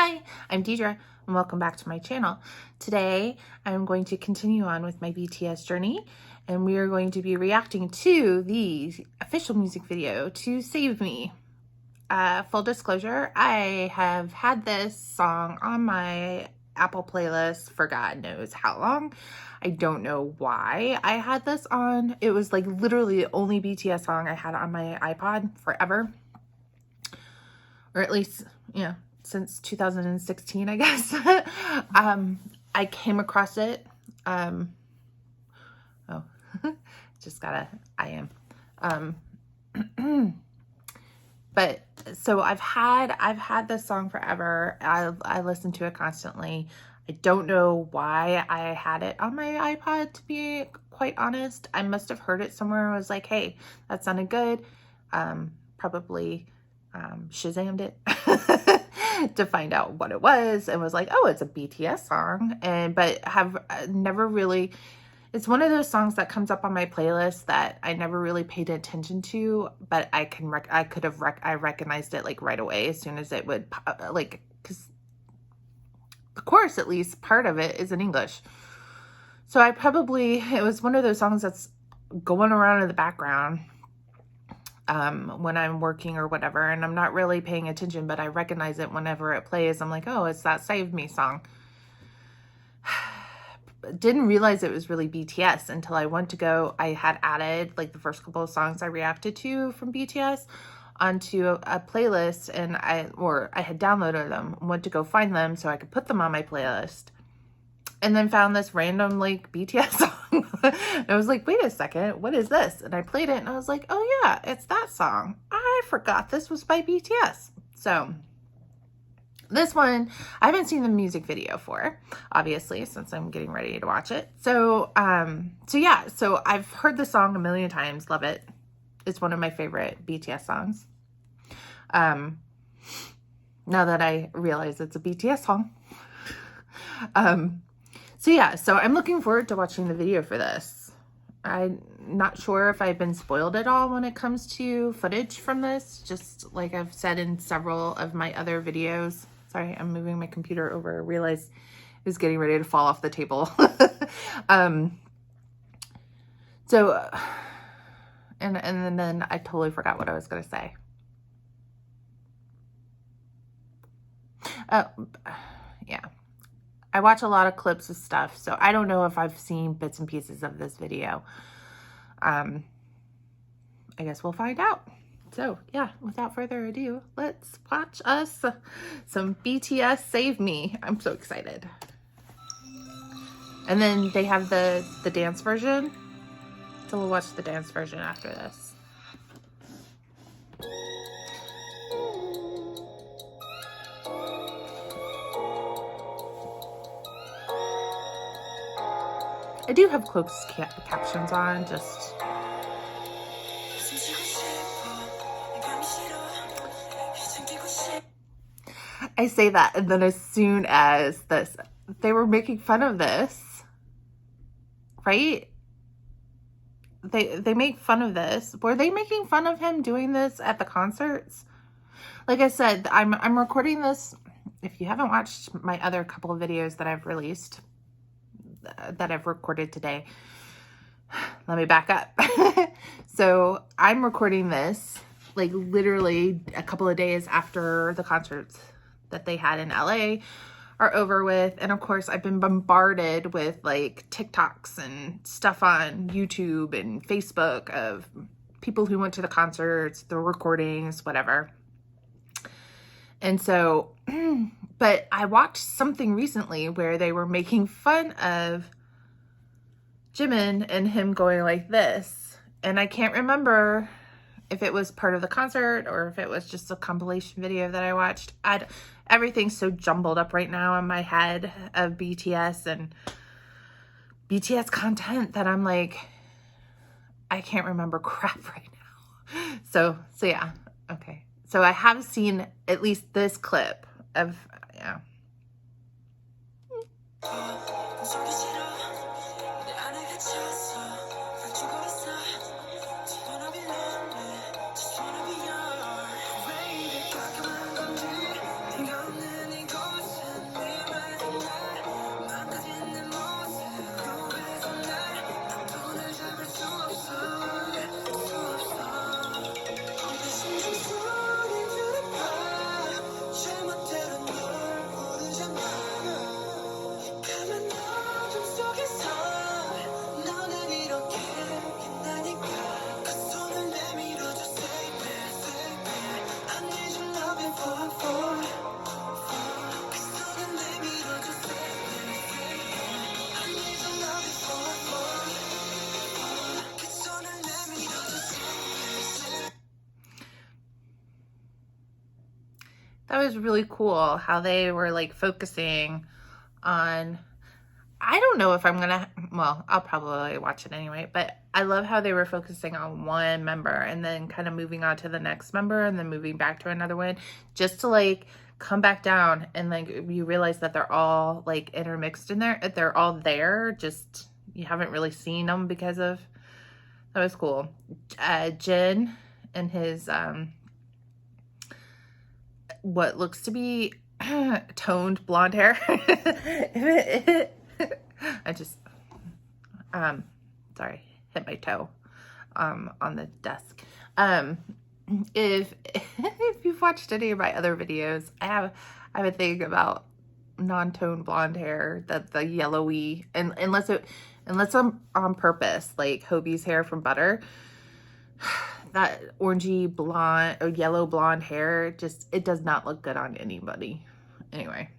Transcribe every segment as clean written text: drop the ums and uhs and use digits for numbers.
Hi, I'm Deidre and welcome back to my channel. Today I'm going to continue on with my BTS journey and we are going to be reacting to the official music video to Save Me. Full disclosure, I have had this song on my Apple playlist for God knows how long. I don't know why I had this on. It was like literally the only BTS song I had on my iPod forever. Or at least, since 2016, I guess. I came across it. Just gotta, but so I've had this song forever. I listen to it constantly. I don't know why I had it on my iPod, to be quite honest. I must have heard it somewhere. I was like, hey, that sounded good. Probably Shazammed it to find out what it was and was like, oh, it's a BTS song. But have never really, it's one of those songs that comes up on my playlist that I never really paid attention to, but I recognized it like right away as soon as it would because the chorus, at least part of it, is in English. So it was one of those songs that's going around in the background when I'm working or whatever, and I'm not really paying attention, but I recognize it whenever it plays. I'm like, oh, it's that Save Me song. Didn't realize it was really BTS until I went to go. I had added like the first couple of songs I reacted to from BTS onto a playlist, and I had downloaded them, went to go find them so I could put them on my playlist, and then found this random like BTS song. And I was like, wait a second, what is this? And I played it and I was like, oh yeah, it's that song. I forgot this was by BTS. So this one, I haven't seen the music video for, obviously, since I'm getting ready to watch it. So I've heard the song a million times, love it. It's one of my favorite BTS songs. Now that I realize it's a BTS song. So I'm looking forward to watching the video for this. I'm not sure if I've been spoiled at all when it comes to footage from this, just like I've said in several of my other videos. Sorry, I'm moving my computer over. I realized it was getting ready to fall off the table. And then I totally forgot what I was going to say. Yeah. I watch a lot of clips of stuff, so I don't know if I've seen bits and pieces of this video. I guess we'll find out. So yeah, without further ado, let's watch us some BTS Save Me. I'm so excited. And then they have the dance version. So we'll watch the dance version after this. I do have closed captions on, just... I say that, and then as soon as this, they were making fun of this, right? They make fun of this. Were they making fun of him doing this at the concerts? Like I said, I'm recording this. If you haven't watched my other couple of videos that I've released, that I've recorded today, let me back up. So I'm recording this like literally a couple of days after the concerts that they had in LA are over with. And of course I've been bombarded with like TikToks and stuff on YouTube and Facebook of people who went to the concerts, the recordings, whatever. And so, but I watched something recently where they were making fun of Jimin and him going like this. And I can't remember if it was part of the concert or if it was just a compilation video that I watched. Everything's so jumbled up right now in my head of BTS and BTS content that I'm like, I can't remember crap right now. So yeah, okay. So I have seen at least this clip of, yeah. that was really cool how they were like focusing on, I don't know if I'm gonna, well, I'll probably watch it anyway, but I love how they were focusing on one member and then kind of moving on to the next member and then moving back to another one, just to like come back down and like you realize that they're all like intermixed in there. They're all there, just you haven't really seen them because of, that was cool. Jin and his what looks to be toned blonde hair. I just sorry, hit my toe on the desk. If you've watched any of my other videos, I have a thing about non-toned blonde hair, that the yellowy, and unless I'm on purpose, like Hobie's hair from Butter, that orangey blonde or yellow blonde hair, just, it does not look good on anybody. Anyway.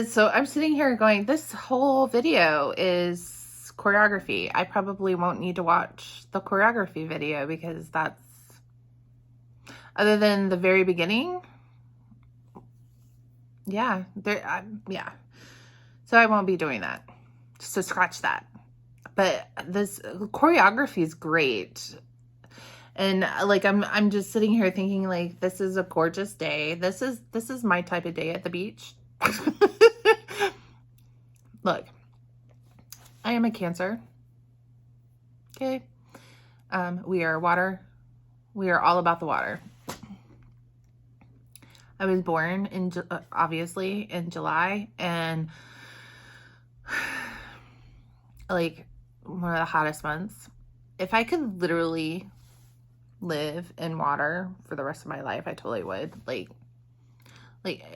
So I'm sitting here going, this whole video is choreography. I probably won't need to watch the choreography video because that's, other than the very beginning, yeah, yeah. So I won't be doing that. So scratch that. But this choreography is great. And like, I'm just sitting here thinking like, this is a gorgeous day. This is my type of day at the beach. Look, I am a Cancer. Okay. We are water. We are all about the water. I was born in, obviously in July, and like one of the hottest months. If I could literally live in water for the rest of my life, I totally would. Like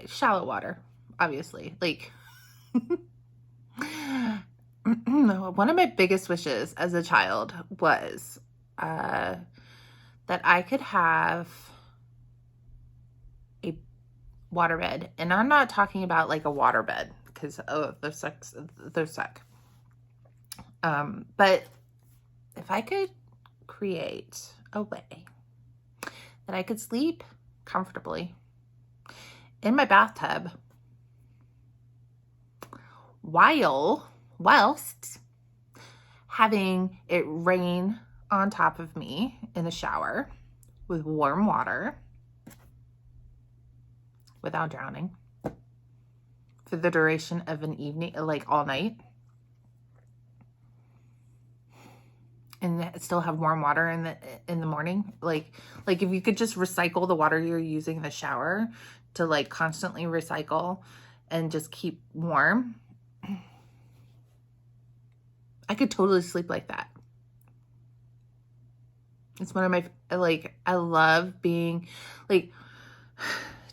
shallow water, obviously. Like one of my biggest wishes as a child was that I could have a waterbed. And I'm not talking about like a waterbed because those suck. But if I could create a way that I could sleep comfortably in my bathtub whilst having it rain on top of me in the shower with warm water without drowning for the duration of an evening, like all night, and still have warm water in the morning. Like if you could just recycle the water you're using in the shower to like constantly recycle and just keep warm, I could totally sleep like that. It's one of my, like, I love being, like,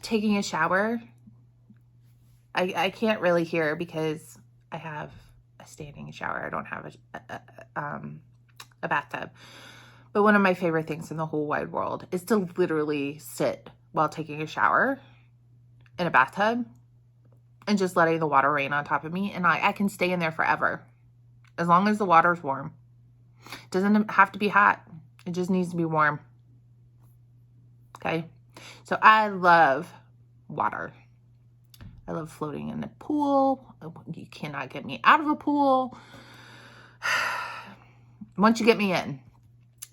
taking a shower. I can't really hear because I have a standing shower. I don't have a bathtub. But one of my favorite things in the whole wide world is to literally sit while taking a shower in a bathtub and just letting the water rain on top of me. And I can stay in there forever as long as the water's warm. It doesn't have to be hot. It just needs to be warm. Okay. So I love water. I love floating in the pool. You cannot get me out of a pool. Once you get me in,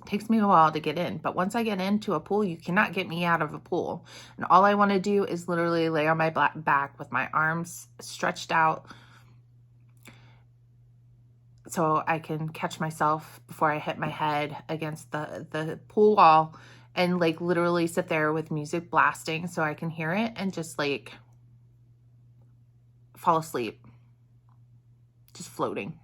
takes me a while to get in, but once I get into a pool, you cannot get me out of a pool. And all I want to do is literally lay on my back with my arms stretched out so I can catch myself before I hit my head against the pool wall, and like literally sit there with music blasting so I can hear it and just like fall asleep, just floating.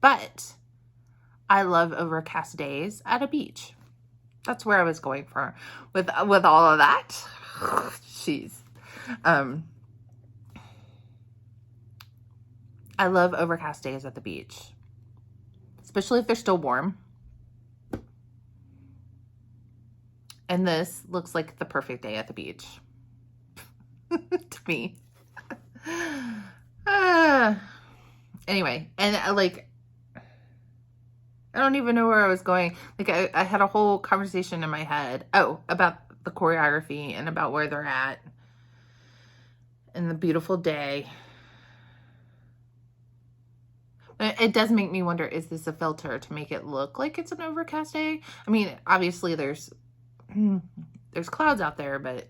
But I love overcast days at a beach. That's where I was going for with all of that. Jeez. I love overcast days at the beach, especially if they're still warm. And this looks like the perfect day at the beach to me. Anyway, and like, I don't even know where I was going. Like, I had a whole conversation in my head. Oh, about the choreography and about where they're at and the beautiful day. But it does make me wonder, is this a filter to make it look like it's an overcast day? I mean, obviously there's clouds out there, but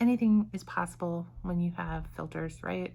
anything is possible when you have filters, right?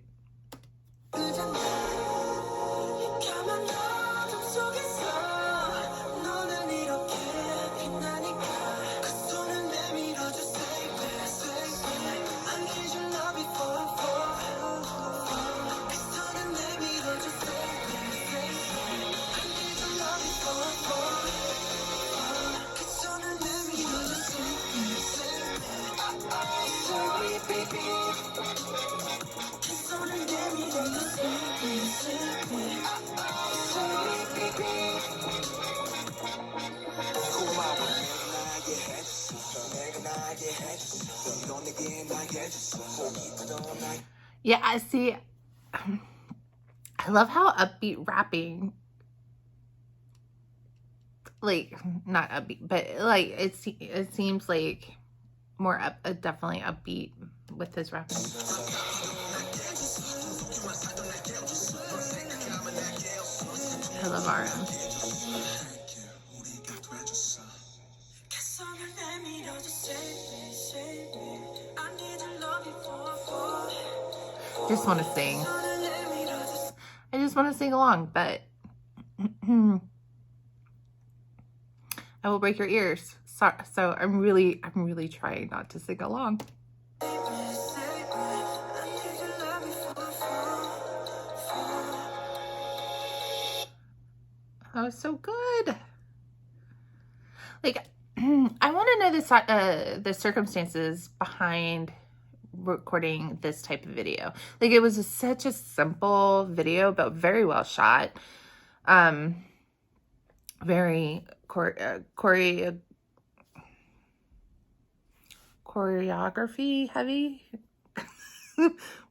Yeah, I see. I love how upbeat rapping, like, not upbeat, but like it seems like more definitely upbeat with his rapping. I love RM. Just want to sing. I just want to sing along, but I will break your ears. So I'm really trying not to sing along. That was so good. Like, I want to know the circumstances behind recording this type of video. Like, it was such a simple video, but very well shot. Very choreography heavy.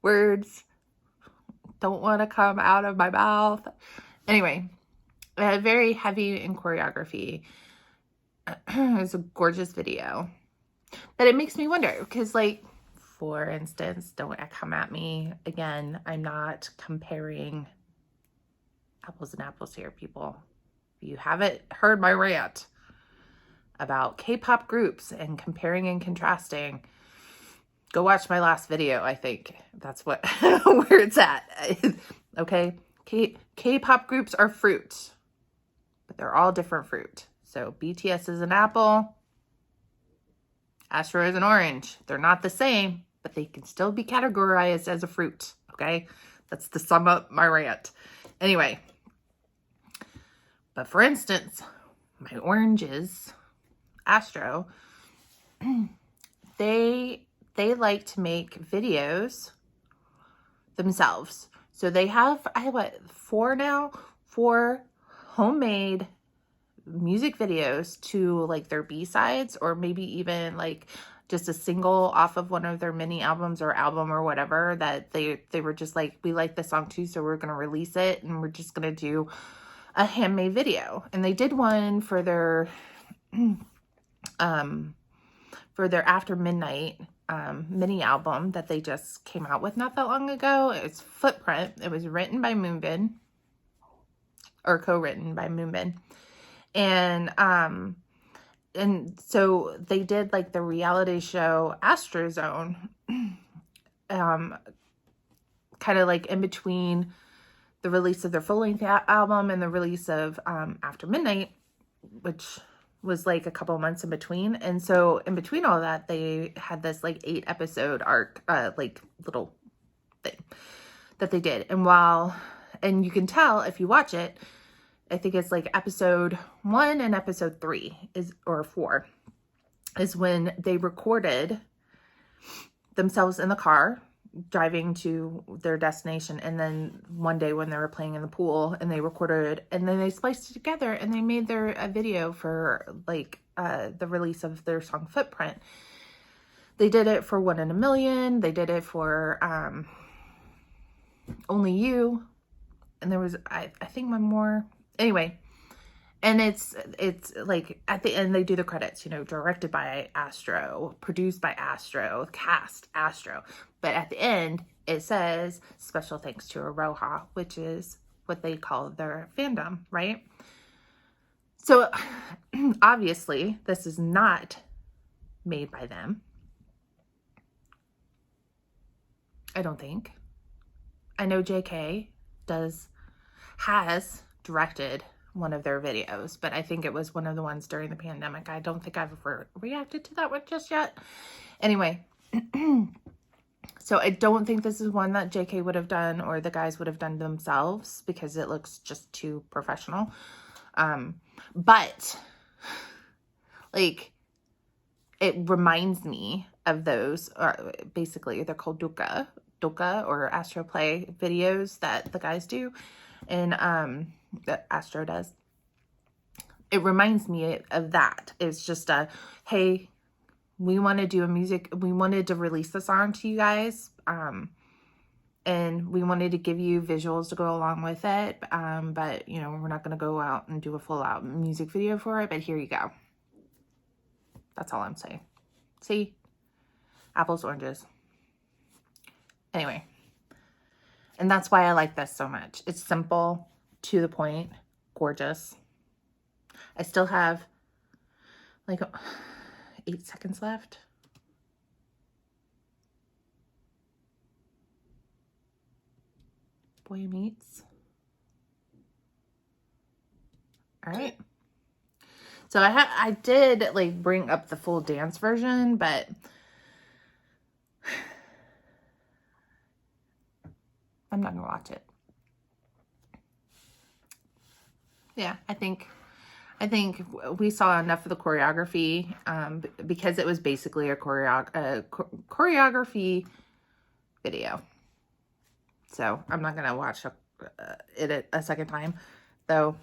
Words don't want to come out of my mouth. Anyway, very heavy in choreography. It's a gorgeous video. But it makes me wonder, because, like, for instance, don't come at me again. I'm not comparing apples and apples here, people. If you haven't heard my rant about K-pop groups and comparing and contrasting, go watch my last video. I think that's what where it's at. Okay, K-pop groups are fruit, but they're all different fruit. So BTS is an apple, Astro is an orange. They're not the same, but they can still be categorized as a fruit. Okay, that's to sum up my rant. Anyway, but for instance, my oranges, Astro, they like to make videos themselves. So they have, I have what, 4 homemade music videos to like their B-sides, or maybe even like just a single off of one of their mini albums or album or whatever, that they were just like, we like this song too, so we're going to release it and we're just going to do a handmade video. And they did one for their After Midnight mini album that they just came out with not that long ago. It's Footprint. It was written by Moonbin, or co-written by Moonbin. And so they did like the reality show Astro Zone, kind of like in between the release of their full-length album and the release of After Midnight, which was like a couple months in between. And so in between all that, they had this like 8-episode arc, like little thing that they did. And you can tell if you watch it, I think it's like episode 1 and episode 3 or 4 is when they recorded themselves in the car driving to their destination, and then one day when they were playing in the pool and they recorded, and then they spliced it together and they made a video for like the release of their song Footprint. They did it for 1 in a Million. They did it for Only You, and there was I think one more. Anyway, and it's like at the end they do the credits, you know, directed by Astro, produced by Astro, cast Astro. But at the end it says special thanks to Aroha, which is what they call their fandom, right? So obviously this is not made by them. I don't think. I know JK has directed one of their videos, but I think it was one of the ones during the pandemic. I don't think I've ever reacted to that one just yet. Anyway, so I don't think this is one that JK would have done or the guys would have done themselves because it looks just too professional. But like it reminds me of those, or basically they're called Doka or Astro Play videos that the guys do, and that Astro does. It reminds me of that. It's just hey, we want to do we wanted to release the song to you guys, and we wanted to give you visuals to go along with it, but you know, we're not going to go out and do a full out music video for it, but here you go. That's all I'm saying. See? Apples, oranges. Anyway. And that's why I like this so much. It's simple, to the point, gorgeous. I still have like 8 seconds left. Boy Meets. All right. So I did like bring up the full dance version, but I'm not gonna watch it. Yeah, I think we saw enough of the choreography, because it was basically a choreography video. So I'm not gonna watch it a second time, though.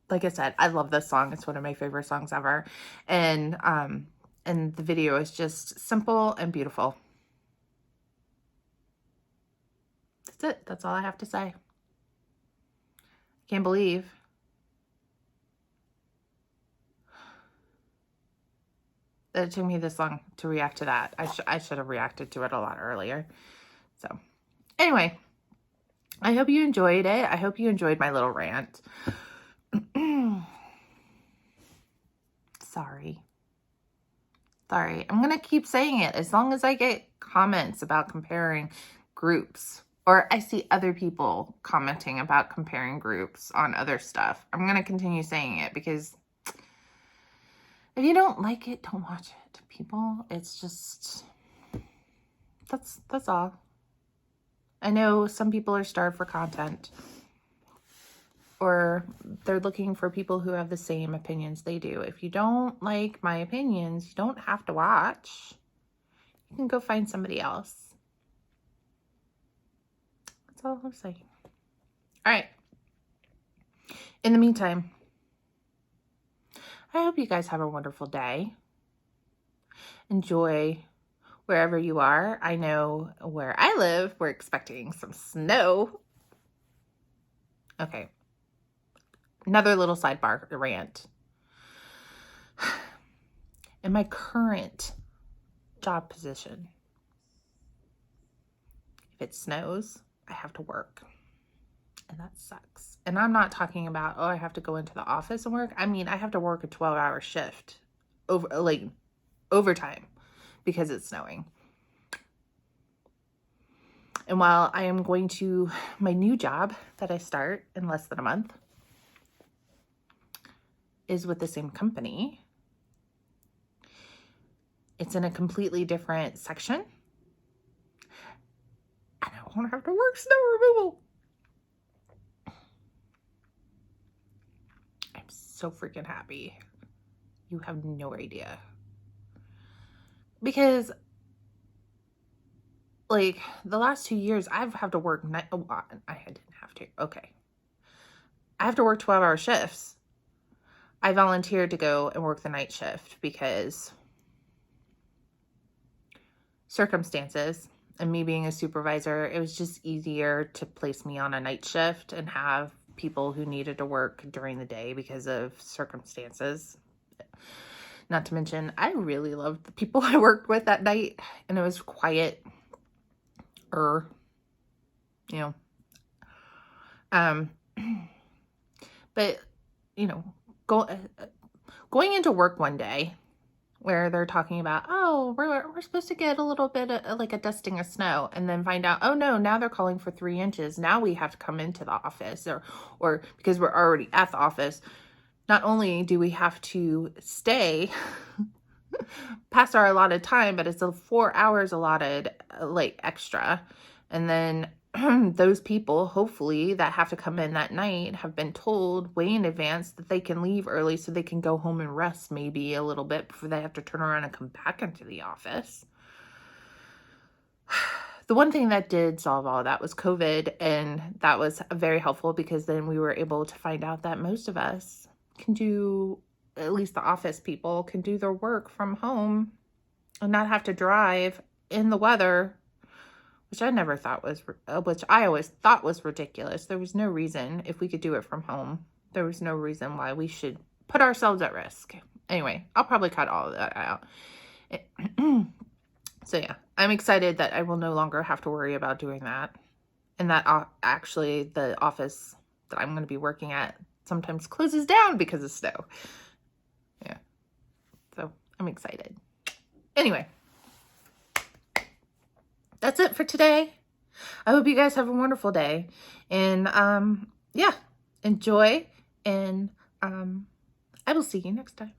Like I said, I love this song. It's one of my favorite songs ever, and the video is just simple and beautiful. That's it. That's all I have to say. Can't believe that it took me this long to react to that. I should have reacted to it a lot earlier. So anyway, I hope you enjoyed it. I hope you enjoyed my little rant. Sorry. I'm going to keep saying it as long as I get comments about comparing groups, or I see other people commenting about comparing groups on other stuff. I'm going to continue saying it, because if you don't like it, don't watch it, people. It's just, that's all. I know some people are starved for content, or they're looking for people who have the same opinions they do. If you don't like my opinions, you don't have to watch. You can go find somebody else. That's all I'm saying. All right. In the meantime, I hope you guys have a wonderful day. Enjoy wherever you are. I know where I live, we're expecting some snow. Okay. Another little sidebar rant. In my current job position. If it snows, I have to work. And that sucks. And I'm not talking about, oh, I have to go into the office and work. I mean, I have to work a 12-hour shift overtime because it's snowing. And while I am going to my new job that I start in less than a month is with the same company, it's in a completely different section. I don't want to have to work snow removal. I'm so freaking happy. You have no idea. Because like the last 2 years, I've had to work I didn't have to. Okay. I have to work 12-hour shifts. I volunteered to go and work the night shift because circumstances and me being a supervisor, it was just easier to place me on a night shift and have people who needed to work during the day because of circumstances. Not to mention, I really loved the people I worked with that night, and it was quiet. But going into work one day where they're talking about, oh, we're supposed to get a little bit of like a dusting of snow, and then find out, oh no, now they're calling for 3 inches. Now we have to come into the office, or because we're already at the office, not only do we have to stay past our allotted time, but it's 4 hours allotted, like extra. And then those people, hopefully, that have to come in that night have been told way in advance that they can leave early so they can go home and rest maybe a little bit before they have to turn around and come back into the office. The one thing that did solve all of that was COVID, and that was very helpful because then we were able to find out that most of us can do, at least the office people, can do their work from home and not have to drive in the weather, which I always thought was ridiculous. There was no reason, if we could do it from home, there was no reason why we should put ourselves at risk. Anyway, I'll probably cut all of that out. So yeah, I'm excited that I will no longer have to worry about doing that. And that actually the office that I'm going to be working at sometimes closes down because of snow. Yeah. So I'm excited. Anyway, that's it for today. I hope you guys have a wonderful day. And yeah, enjoy. And I will see you next time.